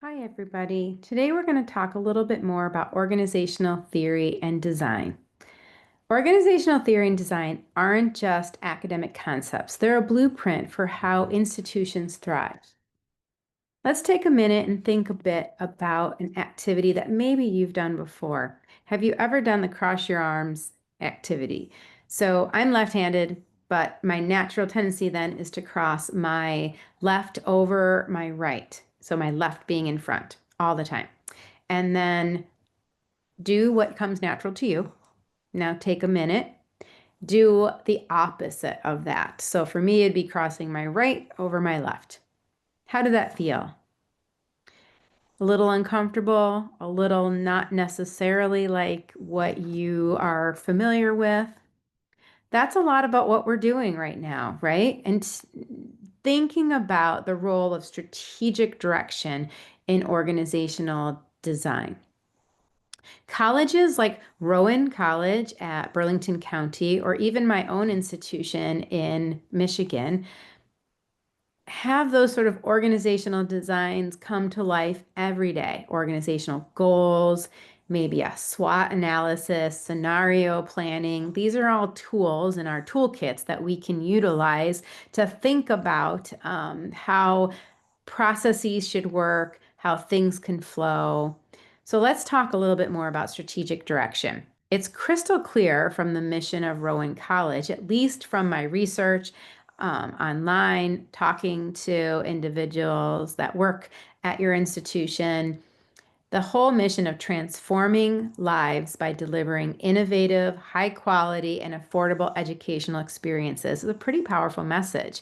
Hi, everybody. Today we're going to talk a little bit more about organizational theory and design. Organizational theory and design aren't just academic concepts, they're a blueprint for how institutions thrive. Let's take a minute and think a bit about an activity that maybe you've done before. Have you ever done the cross your arms activity? So I'm left-handed, but my natural tendency then is to cross my left over my right. So my left being in front all the time. And then do what comes natural to you. Now take a minute, do the opposite of that. So for me, it'd be crossing my right over my left. How did that feel? A little uncomfortable, a little not necessarily like what you are familiar with. That's a lot about what we're doing right now, right? And thinking about the role of strategic direction in organizational design. Colleges like Rowan College at Burlington County, or even my own institution in Michigan, have those sort of organizational designs come to life every day. Organizational goals, maybe a SWOT analysis, scenario planning. These are all tools in our toolkits that we can utilize to think about how processes should work, how things can flow. So let's talk a little bit more about strategic direction. It's crystal clear from the mission of Rowan College, at least from my research online, talking to individuals that work at your institution. The whole mission of transforming lives by delivering innovative, high quality, and affordable educational experiences is a pretty powerful message.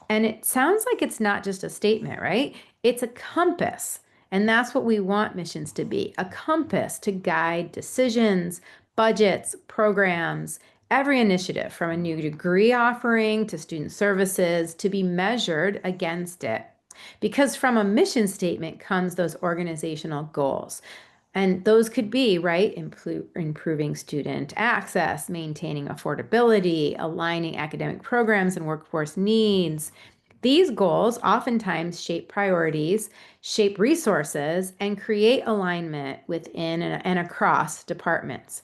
And it sounds like it's not just a statement, right? It's a compass. And that's what we want missions to be, a compass to guide decisions, budgets, programs, every initiative from a new degree offering to student services to be measured against it. Because from a mission statement comes those organizational goals. And those could be, right, improving student access, maintaining affordability, aligning academic programs and workforce needs. These goals oftentimes shape priorities, shape resources, and create alignment within and across departments.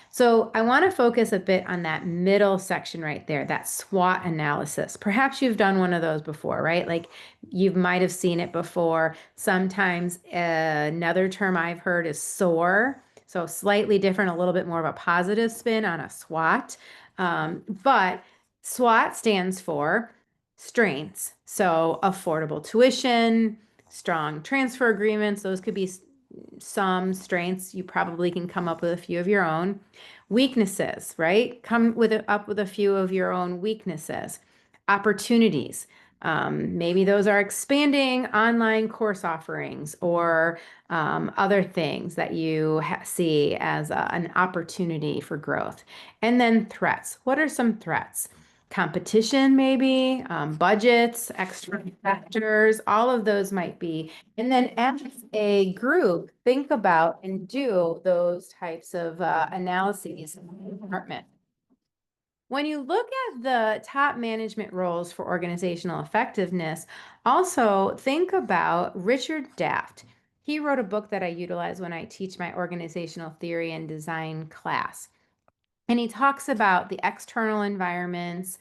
So I want to focus a bit on that middle section right there, that SWOT analysis. Perhaps you've done one of those before, right? Like you might have seen it before. Sometimes another term I've heard is SOAR. So slightly different, a little bit more of a positive spin on a SWOT. But SWOT stands for strengths. So affordable tuition, strong transfer agreements. Those could be some strengths. You probably can come up with a few of your own. Weaknesses, right? Up with a few of your own weaknesses. Opportunities. Maybe those are expanding online course offerings or other things that you see as an opportunity for growth. And then threats. What are some threats? Competition, maybe, budgets, extra factors, all of those might be. And then as a group, think about and do those types of analyses in the department. When you look at the top management roles for organizational effectiveness, also think about Richard Daft. He wrote a book that I utilize when I teach my organizational theory and design class. And he talks about the external environments,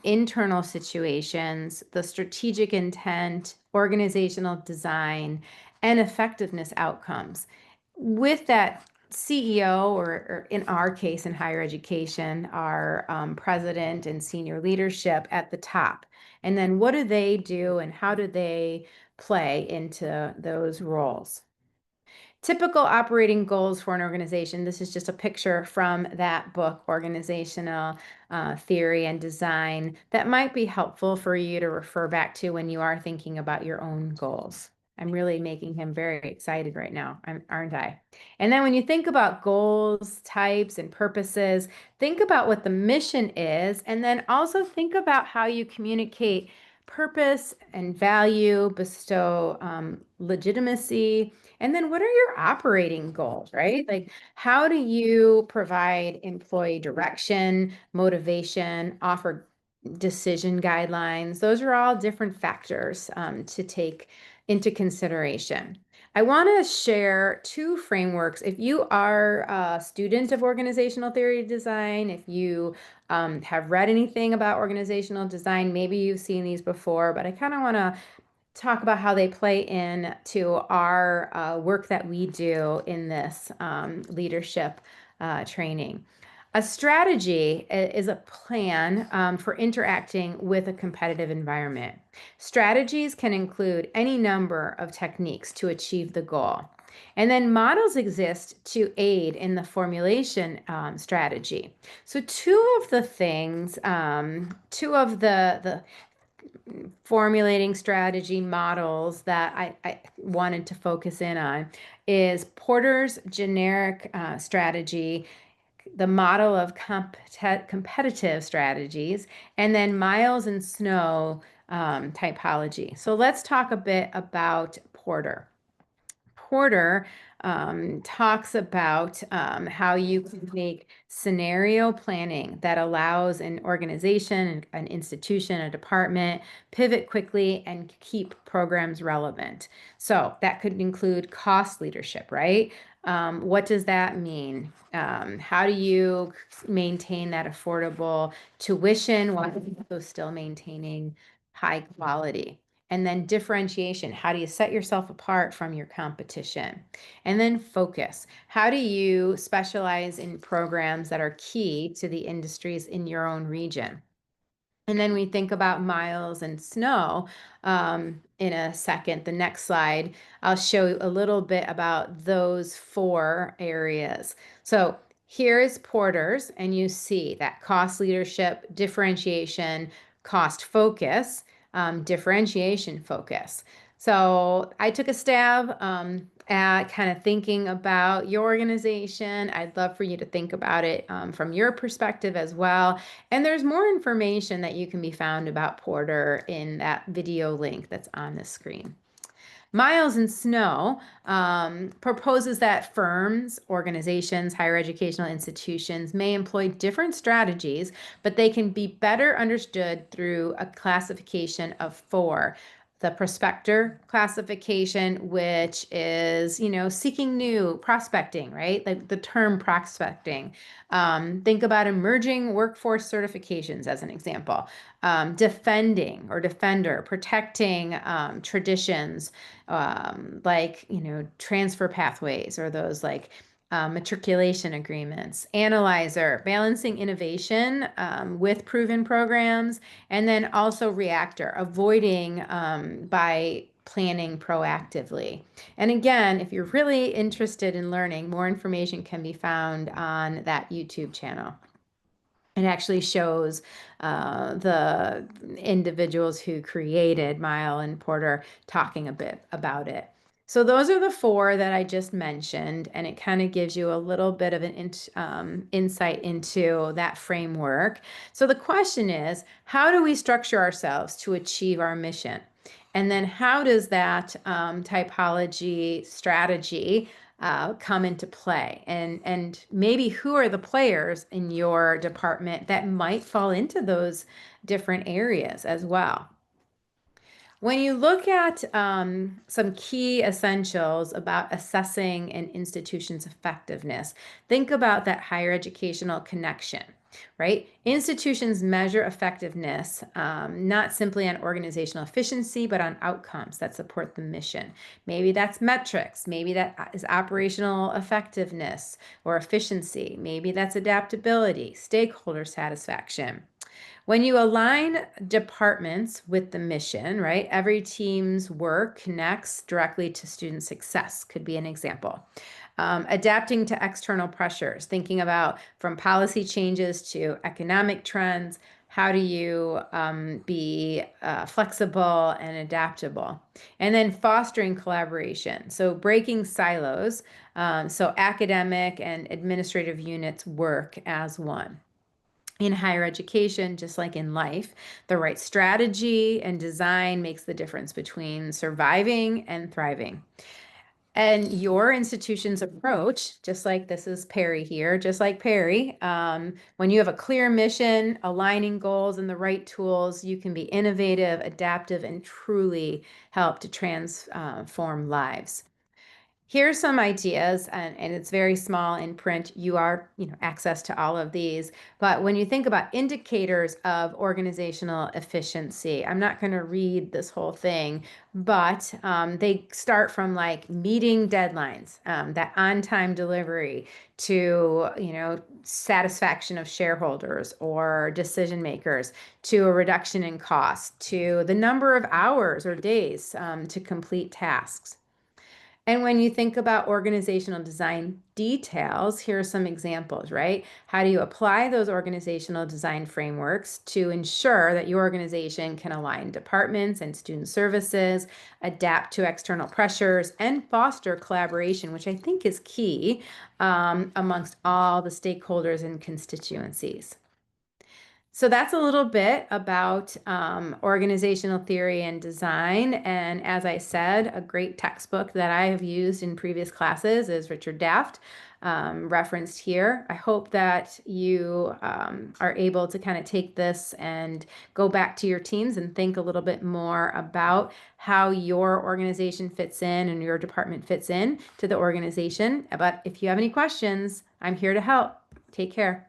internal situations, the strategic intent, organizational design, and effectiveness outcomes. With that, CEO, or in our case in higher education, our president and senior leadership at the top. And then what do they do and how do they play into those roles? Typical operating goals for an organization. This is just a picture from that book, Organizational Theory and Design, that might be helpful for you to refer back to when you are thinking about your own goals. I'm really making him very excited right now, aren't I? And then when you think about goals, types, and purposes, think about what the mission is, and then also think about how you communicate purpose and value, bestow legitimacy, and then what are your operating goals, right? Like, how do you provide employee direction, motivation, offer decision guidelines. Those are all different factors to take into consideration. I want to share two frameworks. If you are a student of organizational theory design, if you have read anything about organizational design, maybe you've seen these before, but I kind of want to talk about how they play in to our work that we do in this leadership training. A strategy is a plan for interacting with a competitive environment. Strategies can include any number of techniques to achieve the goal. And then models exist to aid in the formulation strategy. So two of the things, two of the formulating strategy models that I wanted to focus in on is Porter's generic strategy, the model of competitive strategies, and then Miles and Snow typology. So let's talk a bit about Porter. Porter talks about how you can make scenario planning that allows an organization, an institution, a department pivot quickly and keep programs relevant. So that could include cost leadership, right? What does that mean? How do you maintain that affordable tuition while also still maintaining high quality? And then differentiation. How do you set yourself apart from your competition? And then focus. How do you specialize in programs that are key to the industries in your own region? And then we think about Miles and Snow in a second. The next slide, I'll show you a little bit about those four areas. So here is Porter's, and you see that cost leadership, differentiation, cost focus, differentiation focus. So I took a stab at kind of thinking about your organization. I'd love for you to think about it from your perspective as well. And there's more information that you can be found about Porter in that video link that's on the screen. Miles and Snow proposes that firms, organizations, higher educational institutions may employ different strategies, but they can be better understood through a classification of four. The prospector classification, which is, seeking new prospecting, right? Like the term prospecting. Think about emerging workforce certifications as an example. Defending or defender, protecting traditions, like, transfer pathways or those like matriculation agreements. Analyzer, balancing innovation with proven programs, and then also reactor, avoiding by planning proactively. And again, if you're really interested in learning, more information can be found on that YouTube channel. It actually shows the individuals who created Mile and Porter talking a bit about it. So those are the four that I just mentioned, and it kind of gives you a little bit of an insight into that framework. So the question is, how do we structure ourselves to achieve our mission? And then how does that typology strategy come into play, and maybe who are the players in your department that might fall into those different areas as well. When you look at some key essentials about assessing an institution's effectiveness, think about that higher educational connection, right? Institutions measure effectiveness not simply on organizational efficiency, but on outcomes that support the mission. Maybe that's metrics. Maybe that is operational effectiveness or efficiency. Maybe that's adaptability, stakeholder satisfaction. When you align departments with the mission, right, every team's work connects directly to student success, could be an example. Adapting to external pressures, thinking about from policy changes to economic trends, how do you be flexible and adaptable? And then fostering collaboration, so breaking silos, so academic and administrative units work as one. In higher education, just like in life, the right strategy and design makes the difference between surviving and thriving. And your institution's approach, just like this is Perry here, just like Perry, when you have a clear mission, aligning goals and the right tools, you can be innovative, adaptive, and truly help to transform lives. Here's some ideas, and it's very small in print. You are, access to all of these. But when you think about indicators of organizational efficiency, I'm not going to read this whole thing, but they start from like meeting deadlines, that on-time delivery, to, satisfaction of shareholders or decision makers, to a reduction in cost, to the number of hours or days to complete tasks. And when you think about organizational design details, here are some examples, right? How do you apply those organizational design frameworks to ensure that your organization can align departments and student services, adapt to external pressures, and foster collaboration, which I think is key amongst all the stakeholders and constituencies? So that's a little bit about organizational theory and design. And as I said, a great textbook that I have used in previous classes is Richard Daft, referenced here. I hope that you are able to kind of take this and go back to your teams and think a little bit more about how your organization fits in and your department fits in to the organization. But if you have any questions, I'm here to help. Take care.